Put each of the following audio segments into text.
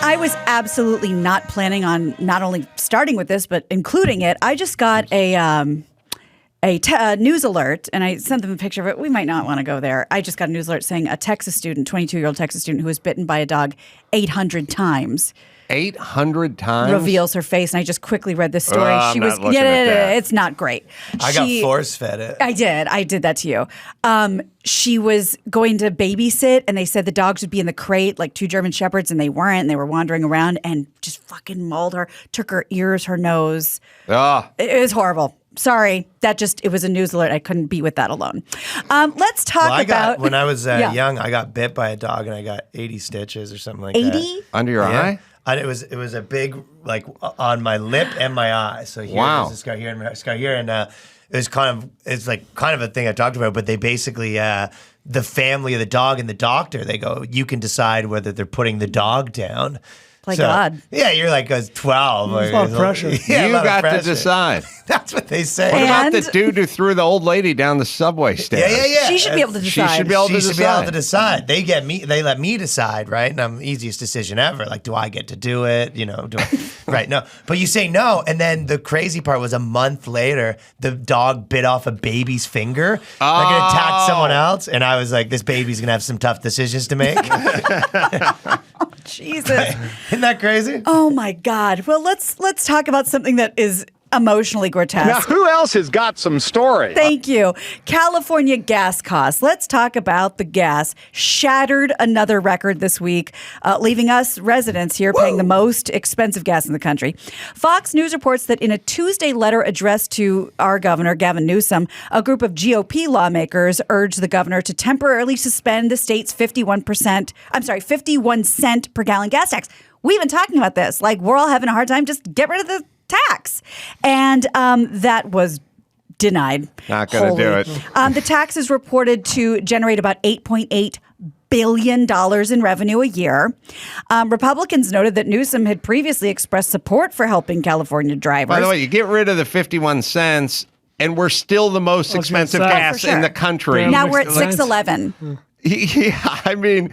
I was absolutely not planning on not only starting with this, but including it. I just got a news alert, and I sent them a picture of it. We might not want to go there. I just got a news alert saying a Texas student, 22-year-old Texas student who was bitten by a dog 800 times. 800 times? Reveals her face, and I just quickly read this story. She was it's not great. I got force-fed it. I did that to you. She was going to babysit, and they said the dogs would be in the crate, like 2 German Shepherds, and they weren't, and they were wandering around and just fucking mauled her, took her ears, her nose. It was horrible. Sorry, it was a news alert. I couldn't be with that alone. Let's talk about... When I was young, I got bit by a dog, and I got 80 stitches or something like 80? that. 80? Under your eye? And it was a big, like, on my lip and my eye. So here, there's a scar here and a scar here. And it's kind of a thing I talked about, but they basically, the family of the dog and the doctor, they go, you can decide whether they're putting the dog down. God. Yeah, you're like 12. There's a lot of pressure. Yeah, you got to decide. That's what they say. What about the dude who threw the old lady down the subway stairs? Yeah. She should be able to decide. She should be able to decide. They let me decide, right? And I'm the easiest decision ever. Like, do I get to do it? Right, no. But you say no, and then the crazy part was a month later, the dog bit off a baby's finger. Like it attacked someone else, and I was like, this baby's going to have some tough decisions to make. Jesus. Isn't that crazy? Oh my God. Well, let's talk about something that is emotionally grotesque. Now, who else has got some story? Thank you. California gas costs. Let's talk about the gas. Shattered another record this week, leaving us residents here paying the most expensive gas in the country. Fox News reports that in a Tuesday letter addressed to our governor, Gavin Newsom, a group of GOP lawmakers urged the governor to temporarily suspend the state's 51 cent per gallon gas tax. We've been talking about this. Like, we're all having a hard time. Just get rid of the tax. And that was denied. Not going to do it. The tax is reported to generate about $8.8 billion in revenue a year. Republicans noted that Newsom had previously expressed support for helping California drivers. By the way, you get rid of the 51 cents, and we're still the most expensive gas in the country. Now we're at $6.11. Yeah, I mean,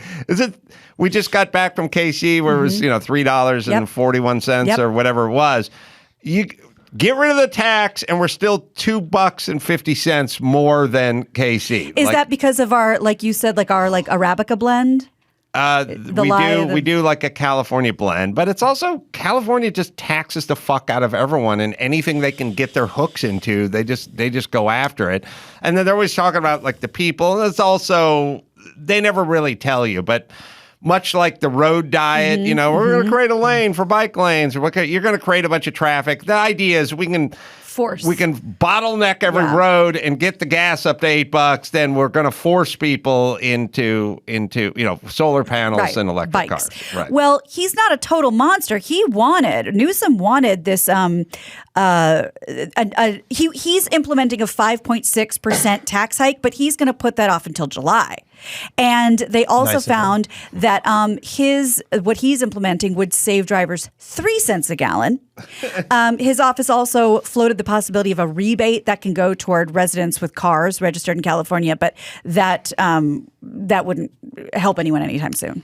we just got back from KC where it was, $3.41 or whatever it was. You get rid of the tax, and we're still $2.50 more than KC. Is that because of our, like you said, our Arabica blend? We do like a California blend, but it's also California just taxes the fuck out of everyone, and anything they can get their hooks into, they just go after it. And then they're always talking about like the people. And it's also, they never really tell you, but much like the road diet, we're going to create a lane for bike lanes. You're going to create a bunch of traffic. The idea is we can bottleneck every road and get the gas up to $8. Then we're going to force people into solar panels and electric cars. Right. Well, he's not a total monster. Newsom wanted this. He's implementing a 5.6% tax hike, but he's going to put that off until July. And they also found that what he's implementing would save drivers 3 cents a gallon. His office also floated the possibility of a rebate that can go toward residents with cars registered in California, but that wouldn't help anyone anytime soon.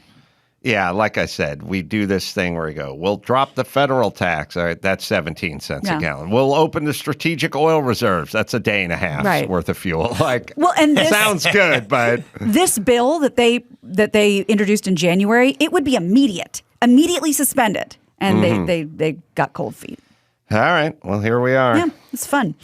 Yeah, like I said, we do this thing where we go, we'll drop the federal tax. All right, that's 17 cents a gallon. We'll open the strategic oil reserves. That's a day and a half worth of fuel. Sounds good, but this bill that they introduced in January, it would be immediately suspended, and they got cold feet. All right. Well, here we are. Yeah, it's fun.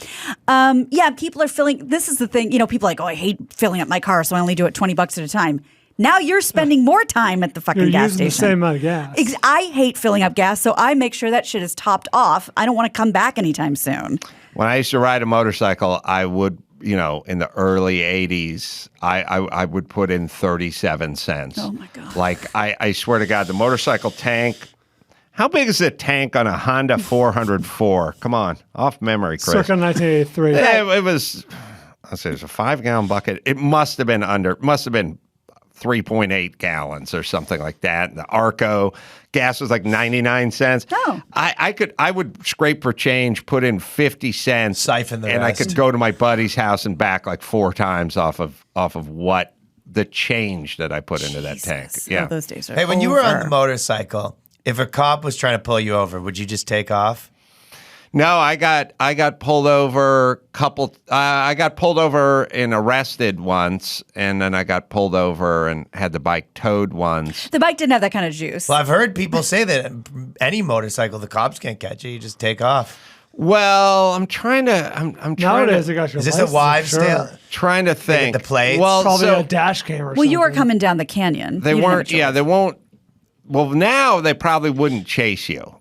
People are filling. This is the thing. People are like, oh, I hate filling up my car, so I only do it $20 at a time. Now you're spending more time at the fucking gas station. You're using the same amount of gas. I hate filling up gas, so I make sure that shit is topped off. I don't want to come back anytime soon. When I used to ride a motorcycle, I would, in the early 80s, I would put in 37 cents. Oh, my God. Like, I swear to God, the motorcycle tank. How big is the tank on a Honda 404? Come on, off memory, Chris. Circa 1983. It was, it was a 5-gallon bucket. It must have been 3.8 gallons or something like that. And the Arco gas was like 99 cents. Oh. I would scrape for change, put in 50 cents, siphon the rest. I could go to my buddy's house and back like 4 times off of what the change that I put into that tank. Yeah, those days are when you were on the motorcycle, If a cop was trying to pull you over, would you just take off? No, I got pulled over I got pulled over and arrested once, and then I got pulled over and had the bike towed once. The bike didn't have that kind of juice. Well, I've heard people say that any motorcycle, the cops can't catch you. You just take off. Well, I'm trying to. I'm trying Nowadays, to. they got your Is this license, a wives' sure. tale? Trying to think. The plates? Well, Probably so a dash cam or well, something. you were coming down the canyon. they You didn't have a weren't. Yeah, choice. they won't. Well, now they probably wouldn't chase you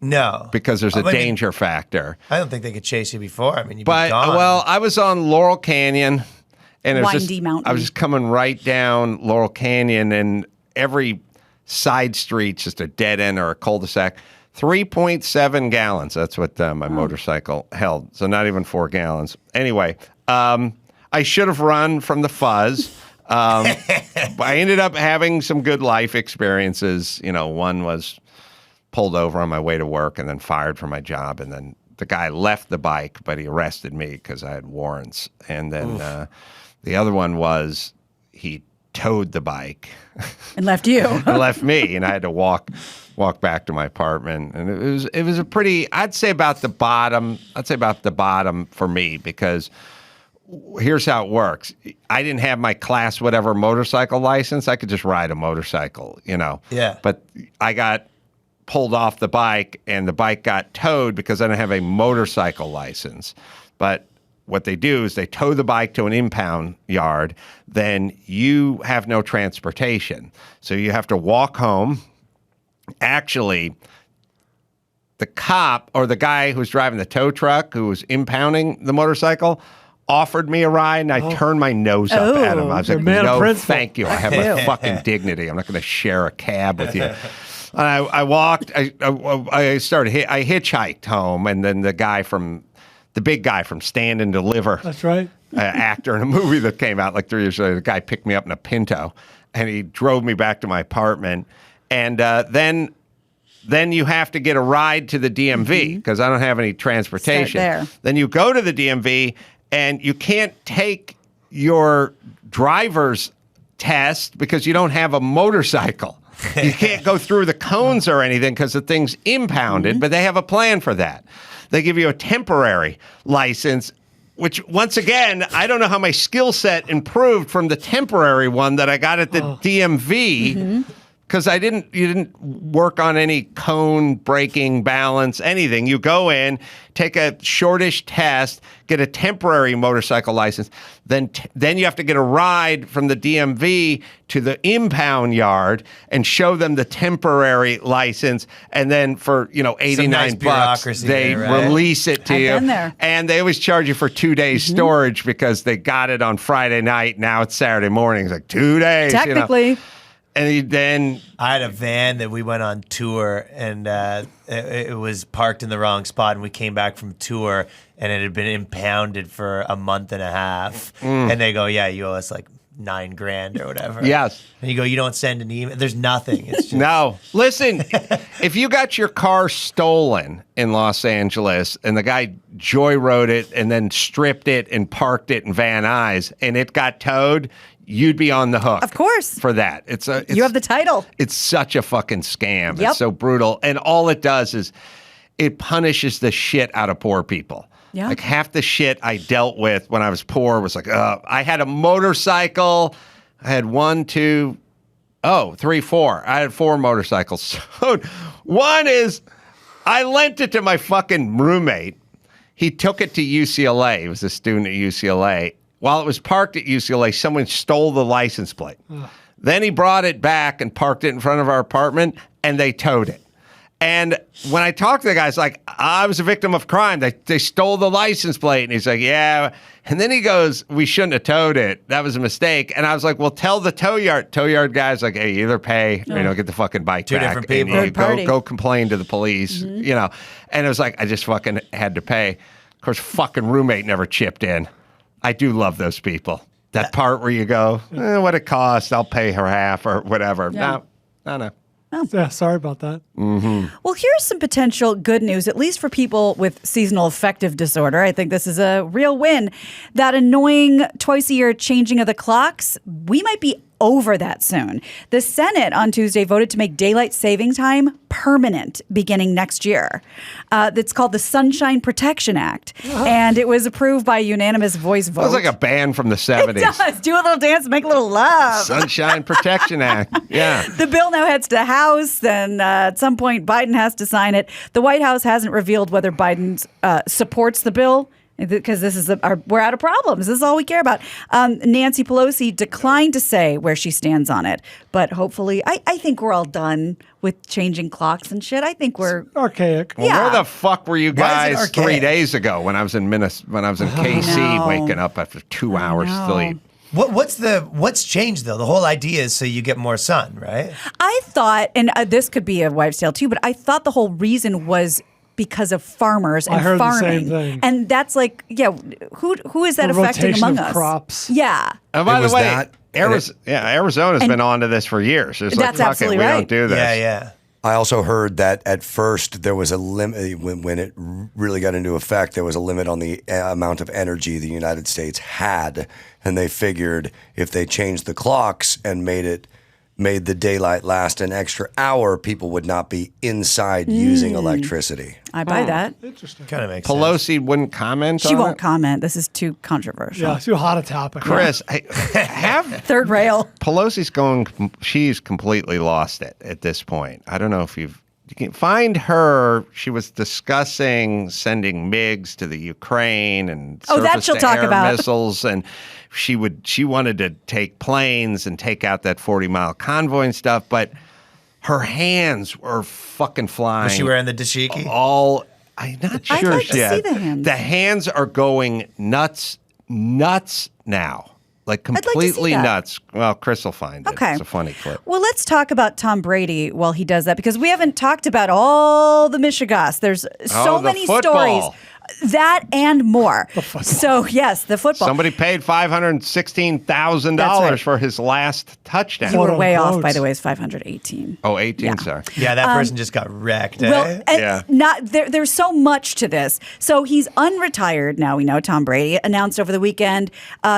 No. because there's a I mean, danger factor. I don't think they could chase you before. I mean, you'd But be gone. well, I was on Laurel Canyon, and it was Windy just, mountain. I was just coming right down Laurel Canyon, and every side street's just a dead end or a cul-de-sac. 3.7 gallons. That's what my motorcycle held. So not even 4 gallons. Anyway, I should have run from the fuzz. But I ended up having some good life experiences. You know, one was pulled over on my way to work and then fired from my job. And then the guy left the bike, but he arrested me because I had warrants. And then the other one was he towed the bike And left you. and left me, and I had to walk back to my apartment. And it was a pretty, I'd say about the bottom for me, because here's how it works. I didn't have my class whatever motorcycle license. I could just ride a motorcycle, you know. Yeah. But I got pulled off the bike, and the bike got towed because I didn't have a motorcycle license. But what they do is they tow the bike to an impound yard. Then you have no transportation. So you have to walk home. Actually, the cop or the guy who's driving the tow truck who was impounding the motorcycle offered me a ride, and I turned my nose up at him. I was You're like, a man of no, principle. thank you. I have my fucking dignity. I'm not going to share a cab with you. And I walked. I hitchhiked home, and then the big guy from Stand and Deliver, That's right. actor in a movie that came out like 3 years later, the guy picked me up in a Pinto, and he drove me back to my apartment. And then you have to get a ride to the DMV because I don't have any transportation. Start there. Then you go to the DMV, and you can't take your driver's test because you don't have a motorcycle. You can't go through the cones or anything because the thing's impounded, but they have a plan for that. They give you a temporary license, which, once again, I don't know how my skill set improved from the temporary one that I got at the DMV. Because you didn't work on any cone, braking, balance, anything. You go in, take a shortish test, get a temporary motorcycle license, then you have to get a ride from the DMV to the impound yard and show them the temporary license, and then for $89 nice bureaucracy they there, right? release it to I've you. been there. And they always charge you for 2 days storage because they got it on Friday night. Now it's Saturday morning. It's like 2 days. Technically. And then I had a van that we went on tour, and it was parked in the wrong spot, and we came back from tour, and it had been impounded for a month and a half. And they go, yeah, you owe us like $9,000 or whatever. Yes. And you go, you don't send an email. There's nothing. It's just, No. Listen, if you got your car stolen in Los Angeles and the guy joyrode it and then stripped it and parked it in Van Nuys and it got towed, you'd be on the hook. Of course. For that. You have the title. It's such a fucking scam. Yep. It's so brutal. And all it does is it punishes the shit out of poor people. Yeah. Like half the shit I dealt with when I was poor was like, I had a motorcycle. I had 4. I had 4 motorcycles. So one is I lent it to my fucking roommate. He took it to UCLA. He was a student at UCLA. While it was parked at UCLA, someone stole the license plate. Then he brought it back and parked it in front of our apartment, and they towed it. And when I talked to the guy, it's like, I was a victim of crime. They stole the license plate. And he's like, yeah. And then he goes, we shouldn't have towed it. That was a mistake. And I was like, well, tell the tow yard guy's like, hey, either pay or get the fucking bike Two back. different people. And you Third party. go complain to the police, And it was like, I just fucking had to pay. Of course, fucking roommate never chipped in. I do love those people. That part where you go, what it costs, I'll pay her half or whatever. Yeah. No. Yeah, sorry about that. Well, here's some potential good news, at least for people with seasonal affective disorder. I think this is a real win. That annoying twice-a-year changing of the clocks, we might be over that soon. The Senate on Tuesday voted to make daylight saving time permanent beginning next year. That's called the Sunshine Protection Act. And it was approved by a unanimous voice vote. Sounds like a band from the 70s. It does. Do a little dance, make a little love. Sunshine Protection Act. Yeah. The bill now heads to the House, and at some point Biden has to sign it. The White House hasn't revealed whether Biden supports the bill, because this is we're out of problems. This is all we care about. Nancy Pelosi declined to say where she stands on it, but hopefully, I think we're all done with changing clocks and shit. I think we're archaic. Well, where the fuck were you Why is it guys archaic? 3 days ago when I was in KC, waking up after 2 hours sleep? What's changed though? The whole idea is so you get more sun, right? I thought, and this could be a wives' tale too, but I thought the whole reason was because of farmers and I heard farming. the same thing. And that's like, who is that The affecting rotation among of us? crops. Yeah. And by It the was way, that, Arizona's been on to this for years. It's That's like, fuck absolutely it, we right. don't do this. Yeah. I also heard that at first there was a limit when it really got into effect. There was a limit on the amount of energy the United States had, and they figured if they changed the clocks and made the daylight last an extra hour, people would not be inside using electricity. I buy that. Interesting. Kind of makes sense. Pelosi wouldn't comment She on won't it? comment. This is too controversial. Yeah, too hot a topic. Chris, have Third rail. Pelosi's she's completely lost it at this point. I don't know if you can find her. She was discussing sending MiGs to the Ukraine and that she'll talk surface-to-air about. missiles, and she wanted to take planes and take out that 40-mile convoy and stuff, but her hands were fucking flying. Was she wearing the dashiki? I'm not I'd sure like she to did. see the hands. The hands are going nuts now. Like like to see completely that. nuts. Well, Chris will find it. Okay. It's a funny clip. Well, let's talk about Tom Brady while he does that, because we haven't talked about all the Michigas. There's so the many football. stories. That and more. So, yes, the football. Somebody paid $516,000 That's right. for his last touchdown. You were way off, Quote-unquote. by the way. It's 518. Oh, 18, sorry. Yeah, that person just got wrecked. Well, eh? and Yeah. there's so much to this. So he's unretired now. We know Tom Brady announced over the weekend.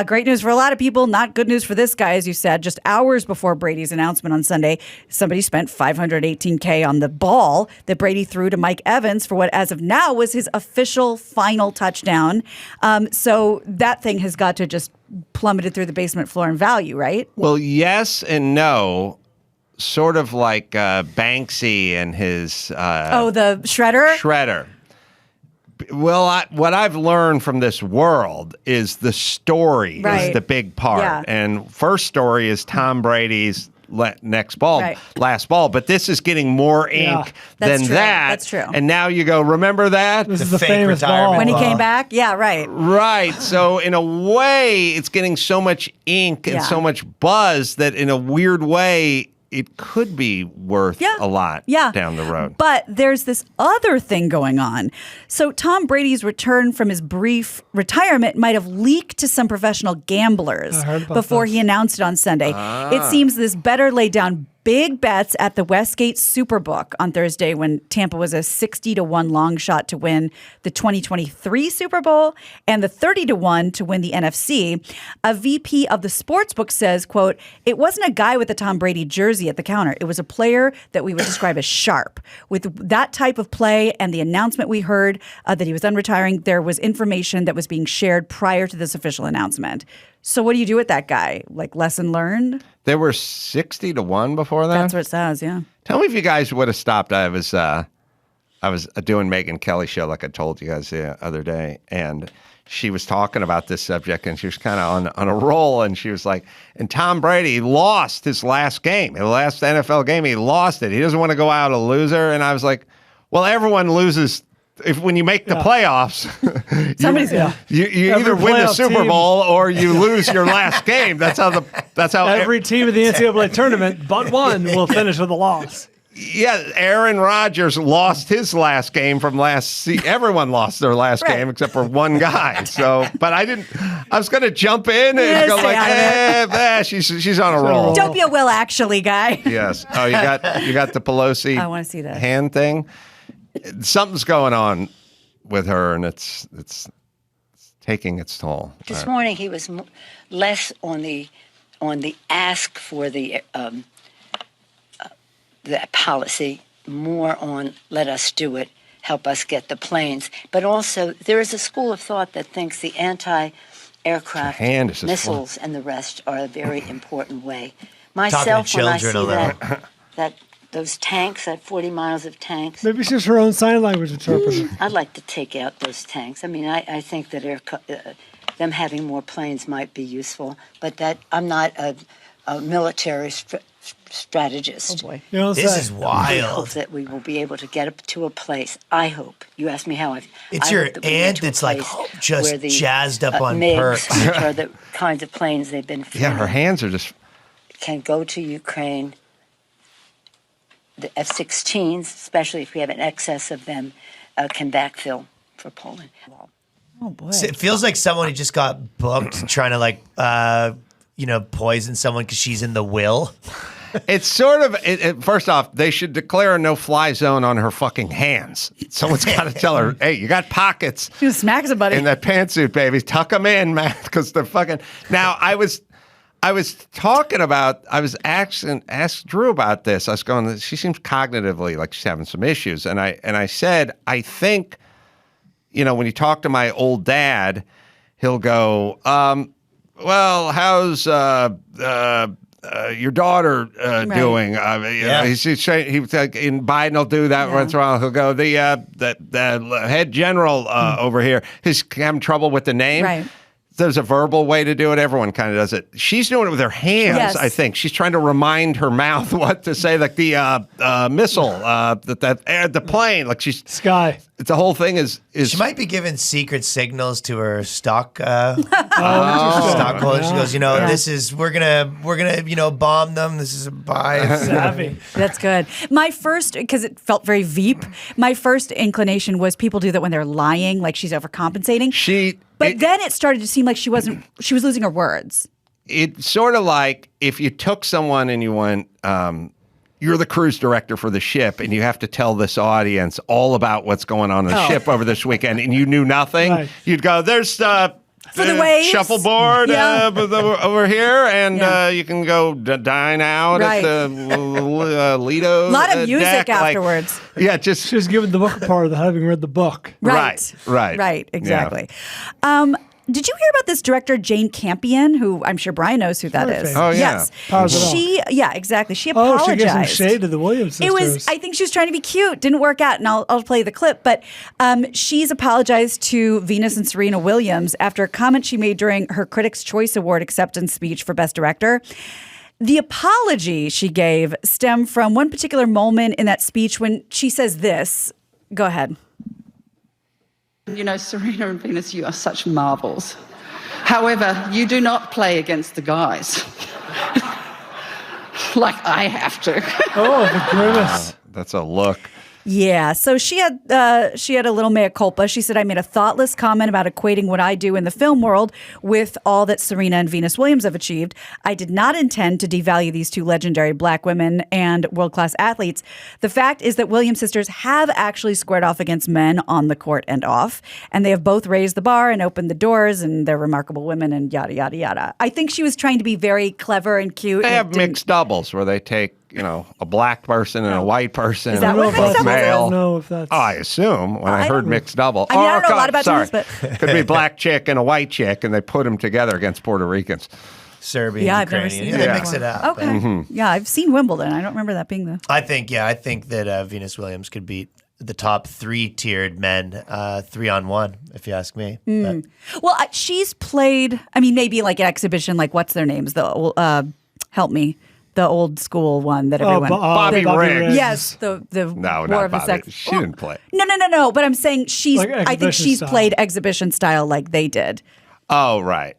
Great news for a lot of people. Not good news for this guy, as you said. Just hours before Brady's announcement on Sunday, somebody spent $518K on the ball that Brady threw to Mike Evans for what, as of now, was his official final touchdown. So that thing has got to just plummeted through the basement floor in value, right? Well, yes and no. Sort of like Banksy and his The shredder? shredder. Well, what I've learned from this world is the story Right. is the big part. Yeah. And first story is Tom Brady's last ball. But this is getting more ink Yeah. That's than true. that. That's true. And now you go, remember that? This The is the fake famous retirement ball. When he ball. came back? Yeah, right. Right. So in a way, it's getting so much ink and Yeah. so much buzz that in a weird way, it could be worth a lot down the road. But there's this other thing going on. So Tom Brady's return from his brief retirement might have leaked to some professional gamblers I heard about before this. he announced it on Sunday. It seems this better laid down big bets at the Westgate Superbook on Thursday when Tampa was a 60-1 long shot to win the 2023 Super Bowl and the 30-1 to win the NFC. A VP of the sportsbook says, quote, "It wasn't a guy with a Tom Brady jersey at the counter. It was a player that we would describe as sharp. With that type of play and the announcement we heard that he was unretiring, there was information that was being shared prior to this official announcement." So what do you do with that guy? Like, lesson learned? There were 60-1 before that? That's what it says, yeah. Tell me if you guys would have stopped. I was doing Megyn Kelly show like I told you guys the other day, and she was talking about this subject, and she was kind of on a roll, and she was like, and Tom Brady lost his last game, the last NFL game, he lost it. He doesn't want to go out a loser. And I was like, well, everyone loses. When you make the playoffs, Somebody's you either Every win the playoff Super team- Bowl or you lose your last game. That's how Every team in the NCAA tournament but one will finish with a loss. Yeah, Aaron Rodgers lost his last game from everyone lost their last Right. game except for one guy. So, but I was going to jump in Yeah, and go stay like, out of she's on a roll. Don't be a Will Actually guy. Yes. Oh, you got the Pelosi I wanna see that. hand thing. Something's going on with her, and it's taking its toll. This morning he was less on the ask for the policy more on let us do it, help us get the planes. But also, there is a school of thought that thinks the anti-aircraft missiles and the rest are a very important way. Myself, when I see that those tanks, that 40 miles of tanks. Maybe she's her own sign language interpreter. I'd like to take out those tanks. I mean, I think that them having more planes might be useful, but that I'm not a military strategist. Oh boy, this is wild. I hope that we will be able to get up to a place. I hope. You asked me how It's your aunt that's like just jazzed up on perks. Which are the kinds of planes they've been flying. Yeah, her hands are just can go to Ukraine. The F-16s, especially if we have an excess of them, can backfill for Poland. Oh boy! So it feels like someone who just got booked trying to poison someone because she's in the will. It's sort of, first off, they should declare a no-fly zone on her fucking hands. Someone's got to tell her, hey, you got pockets. She was smack somebody. In that pantsuit, baby. Tuck them in, man, because they're fucking... Now, I was asked Drew about this. I was going, she seems cognitively like she's having some issues. And I said, I think, when you talk to my old dad, he'll go, well, how's your daughter doing? He's like, in Biden will do that once in a while. He'll go, the head general over here, he's having trouble with the name. Right. There's a verbal way to do it. Everyone kind of does it. She's doing it with her hands, yes. I think. She's trying to remind her mouth what to say, like the missile, the plane. Like she's... Sky. The whole thing is... She might be giving secret signals to her stockholder. She goes, this is... We're gonna, bomb them. This is a buy. Savvy. That's good. My first, because it felt very Veep, my first inclination was people do that when they're lying, like she's overcompensating. But then it started to seem like she was losing her words. It's sort of like if you took someone and you went, you're the cruise director for the ship and you have to tell this audience all about what's going on the ship over this weekend and you knew nothing, right. You'd go, there's for the waves. Shuffleboard over here, and you can go dine out at the Lido. A lot of music deck. afterwards. Just she was given the book part of having read the book. Right, exactly. Yeah. Did you hear about this director, Jane Campion, who I'm sure Brian knows who that is? Oh, yeah. Yes. exactly. She apologized. She gave some shade to the Williams sisters. I think she was trying to be cute. Didn't work out, and I'll play the clip. But she's apologized to Venus and Serena Williams after a comment she made during her Critics' Choice Award acceptance speech for Best Director. The apology she gave stemmed from one particular moment in that speech when she says this. Go ahead. Serena and Venus, you are such marvels. However, you do not play against the guys. Like I have to. Oh, the grimace. That's a look. Yeah, so she had a little mea culpa. She said, I made a thoughtless comment about equating what I do in the film world with all that Serena and Venus Williams have achieved. I did not intend to devalue these two legendary black women and world-class athletes. The fact is that Williams sisters have actually squared off against men on the court and off, and they have both raised the bar and opened the doors, and they're remarkable women and yada, yada, yada. I think she was trying to be very clever and cute. They have mixed doubles where they take a black person and a white person. Is that what mixed doubles male. I don't know if that's... Oh, I assume when I heard mixed double. I mean, I don't know a lot about tennis, but... Could be black chick and a white chick, and they put them together against Puerto Ricans. Serbian, I've never Ukrainian. seen They that mix it up. Okay. Mm-hmm. Yeah, I've seen Wimbledon. I don't remember that being the... I think that Venus Williams could beat the top three-tiered men 3-on-1, if you ask me. Mm. Well, she's played, maybe like an exhibition, like what's their names? Help me. The old school one that everyone... Bobby Riggs. Yes, the no, War not of the Bobby. Sex. She didn't play. No. But I'm saying I think she's style. played exhibition style like they did. Oh, right.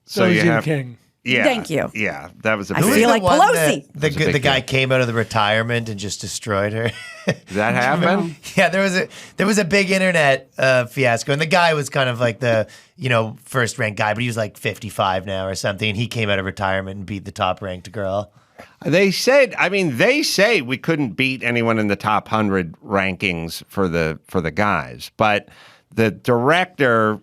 So you have King. Yeah. Thank you. Yeah, that was a I feel like Pelosi. The guy came out of the retirement and just destroyed her. Did that happen? Yeah, there was a big internet fiasco, and the guy was kind of like the first ranked guy, but he was like 55 now or something. And he came out of retirement and beat the top ranked girl. They say we couldn't beat anyone in the top 100 rankings for the guys, but the director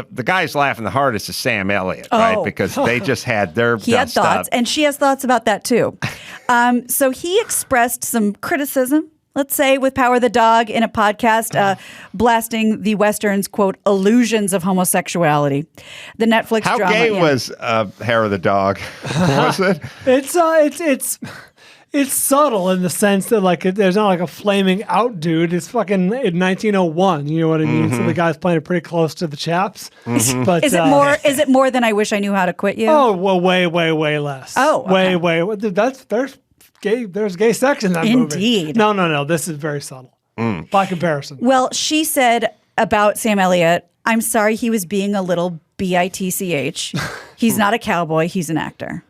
the guys laughing the hardest is Sam Elliott, right? Because they just had their he had thoughts, and she has thoughts about that too. So he expressed some criticism, let's say, with Power the Dog in a podcast, blasting the Western's, quote, illusions of homosexuality. The Netflix How drama. gay was Hair of the Dog? Was it? It's subtle in the sense that like there's not like a flaming out dude. It's fucking in 1901. You know what I mean? So the guy's playing it pretty close to the chaps. But Is it more than I Wish I Knew How to Quit You? Oh, well, way less. Oh, okay. way. There's gay sex in that movie. Indeed. No. This is very subtle by comparison. Well, she said about Sam Elliott, I'm sorry he was being a little bitch. He's not a cowboy. He's an actor.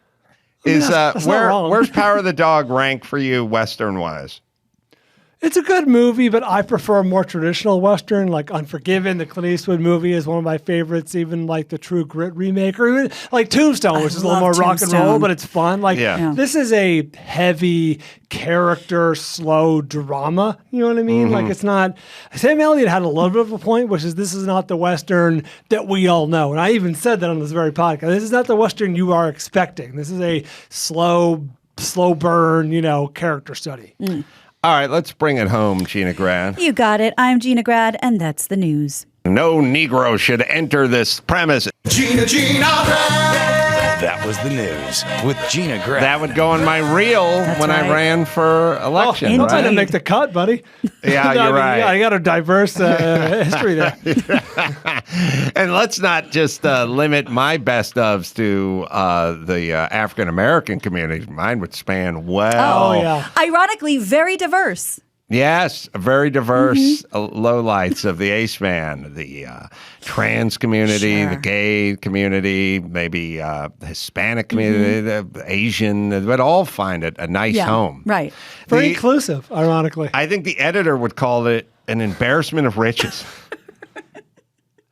Where's Power of the Dog rank for you Western wise? It's a good movie, but I prefer a more traditional Western, like Unforgiven. The Clint Eastwood movie is one of my favorites, even like the True Grit remake, or even like Tombstone, which is a little more rock and roll, but it's fun. Like this is a heavy character, slow drama. You know what I mean? Like it's not. Sam Elliott had a little bit of a point, which is this is not the Western that we all know. And I even said that on this very podcast. This is not the Western you are expecting. This is a slow burn, character study. All right, let's bring it home, Gina Grad. You got it. I'm Gina Grad, and that's the news. No Negro should enter this premise. Gina Grad. That was the news with Gina Grad. That would go on my reel when I ran for election. I'm trying to right? make the cut, buddy. Yeah, you're right. I got a diverse history there. And let's not just limit my best ofs to the African American community. Mine would span well. Oh, yeah. Ironically, very diverse. Yes, very diverse lowlights of the Ace Man, the trans community, the gay community, maybe the Hispanic community, the Asian, but all find it a nice home. Right. Very inclusive, ironically. I think the editor would call it an embarrassment of riches.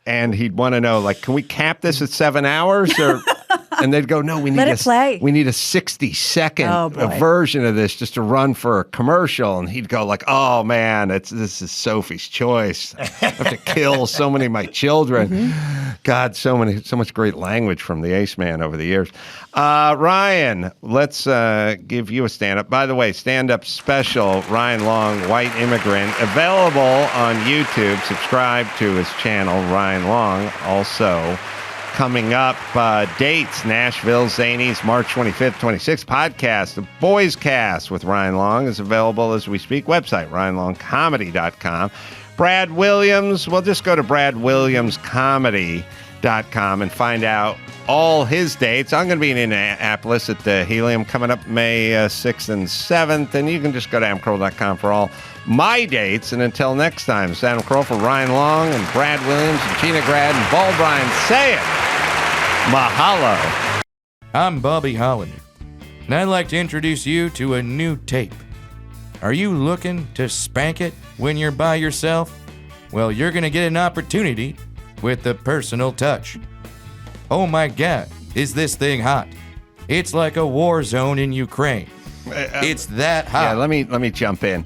And he'd want to know, like, can we cap this at 7 hours? And they'd go, no, we need a 60-second version of this just to run for a commercial. And he'd go like, oh man, this is Sophie's choice. I have to kill so many of my children. God, so much great language from the Ace Man over the years. Ryan, let's give you a stand-up. By the way, stand-up special, Ryan Long, White Immigrant, available on YouTube. Subscribe to his channel, Ryan Long. Also, coming up, dates, Nashville, Zanies, March 25th, 26th. Podcast, The Boys Cast with Ryan Long is available as we speak. Website, RyanLongComedy.com. Brad Williams, well, just go to BradWilliamsComedy.com and find out all his dates. I'm going to be in Indianapolis at the Helium coming up May 6th and 7th, and you can just go to AdamCarolla.com for all my dates. And until next time, it's Adam Carolla for Ryan Long and Brad Williams and Gina Grad and Bald Bryan saying mahalo. I'm Bobby Hollander, and I'd like to introduce you to a new tape. Are you looking to spank it when you're by yourself? Well, you're going to get an opportunity with the personal touch. Oh my God, is this thing hot? It's like a war zone in Ukraine. It's that hot. Yeah, let me jump in.